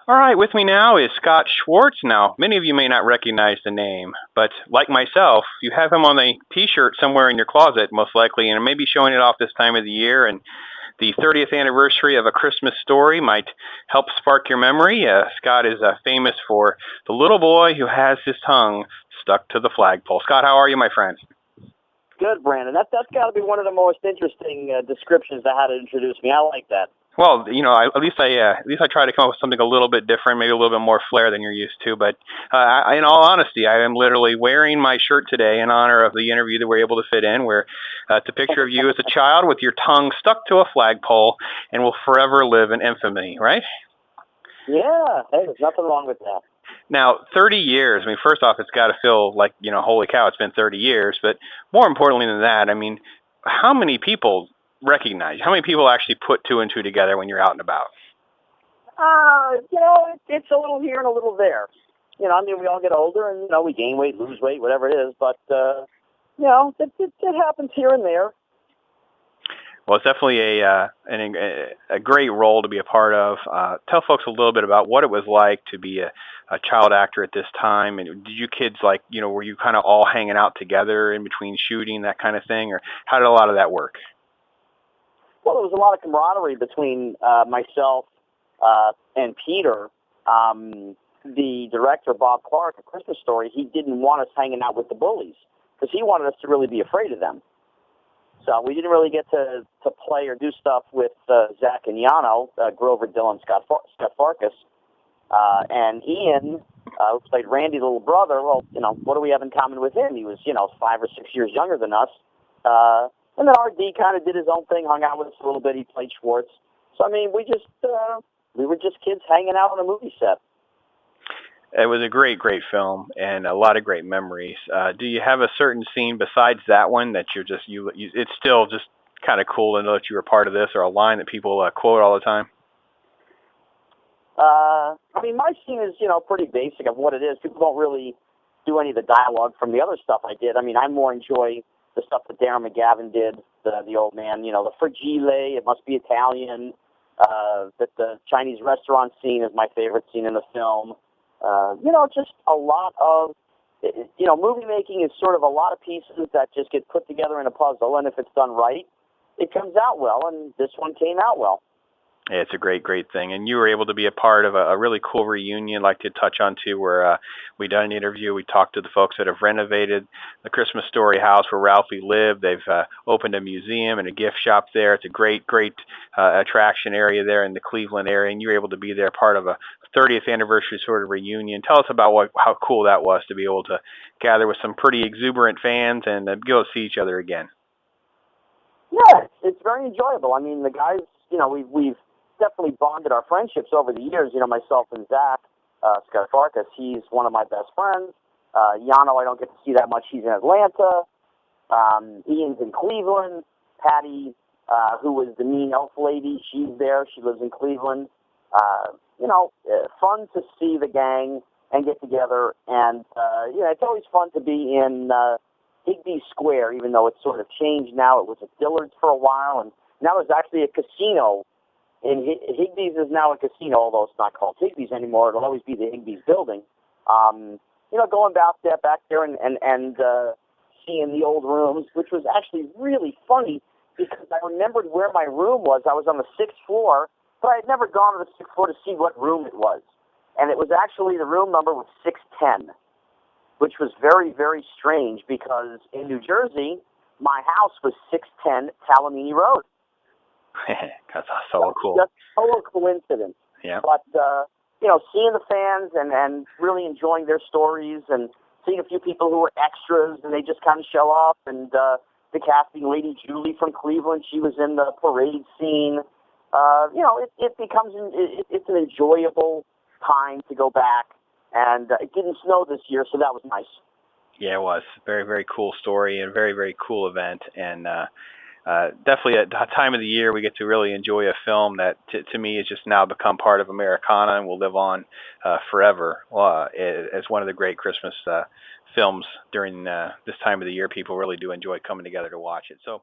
All right, with me now is Scott Schwartz. Now, many of you may not recognize the name, but like myself, you have him on a T-shirt somewhere in your closet, most likely, and maybe showing it off this time of the year. And the 30th anniversary of A Christmas Story might help spark your memory. Scott is famous for the little boy who has his tongue stuck to the flagpole. Scott, how are you, my friend? Good, Brandon. That's got to be one of the most interesting descriptions of how to introduce me. I like that. Well, at least I try to come up with something a little bit different, maybe a little bit more flair than you're used to. But in all honesty, I am literally wearing my shirt today in honor of the interview that we're able to fit in, where it's a picture of you as a child with your tongue stuck to a flagpole and will forever live in infamy, right? Yeah, hey, there's nothing wrong with that. Now, 30 years, I mean, first off, it's got to feel like, holy cow, it's been 30 years. But more importantly than that, I mean, how many people recognize? How many people actually put two and two together when you're out and about? It's a little here and a little there. We all get older and, we gain weight, lose weight, whatever it is. But, it happens here and there. Well, it's definitely a great role to be a part of. Tell folks a little bit about what it was like to be a child actor at this time. And did you kids were you kind of all hanging out together in between shooting, that kind of thing? Or how did a lot of that work? Well, there was a lot of camaraderie between myself and Peter. The director, Bob Clark, A Christmas Story, he didn't want us hanging out with the bullies because he wanted us to really be afraid of them. So we didn't really get to play or do stuff with Zach and Yano, Grover, Dylan, Scott Farkas. And Ian, who played Randy, the little brother, well, what do we have in common with him? He was, 5 or 6 years younger than us. And then RD kind of did his own thing, hung out with us a little bit. He played Schwartz. So, we were just kids hanging out on a movie set. It was a great, great film and a lot of great memories. Do you have a certain scene besides that one that it's still just kind of cool to know that you were part of this, or a line that people quote all the time? My scene is, pretty basic of what it is. People don't really do any of the dialogue from the other stuff I did. I more enjoy the stuff that Darren McGavin did, the old man, the fragile, it must be Italian, that the Chinese restaurant scene is my favorite scene in the film. Just a lot of, movie making is sort of a lot of pieces that just get put together in a puzzle, and if it's done right, it comes out well, and this one came out well. Yeah, it's a great, great thing. And you were able to be a part of a really cool reunion I'd like to touch on, too, where we done an interview. We talked to the folks that have renovated the Christmas Story house where Ralphie lived. They've opened a museum and a gift shop there. It's a great, great attraction area there in the Cleveland area, and you were able to be there, part of a 30th anniversary sort of reunion. Tell us about how cool that was to be able to gather with some pretty exuberant fans and go see each other again. Yeah, it's very enjoyable. The guys, we've definitely bonded our friendships over the years. Myself and Zach, Scott Farkas, he's one of my best friends. Yano, I don't get to see that much. He's in Atlanta. Ian's in Cleveland. Patty, who was the mean elf lady, she's there. She lives in Cleveland. Fun to see the gang and get together. And, it's always fun to be in Higby Square, even though it's sort of changed now. It was at Dillard's for a while, and now there's actually a casino. And Higby's is now a casino, although it's not called Higby's anymore. It'll always be the Higby's building. Going back there and seeing the old rooms, which was actually really funny because I remembered where my room was. I was on the 6th floor, but I had never gone to the 6th floor to see what room it was. And it was actually, the room number was 610, which was very, very strange because in New Jersey, my house was 610 Talamini Road. That's so cool. Just total coincidence. Yeah. But, seeing the fans and really enjoying their stories and seeing a few people who were extras and they just kind of show up. And the casting lady, Julie from Cleveland, she was in the parade scene. It's an enjoyable time to go back. And it didn't snow this year, so that was nice. Yeah, it was. Very, very cool story and a very, very cool event. And definitely at the time of the year we get to really enjoy a film that to me has just now become part of Americana and will live on forever as one of the great Christmas films during this time of the year. People really do enjoy coming together to watch it. So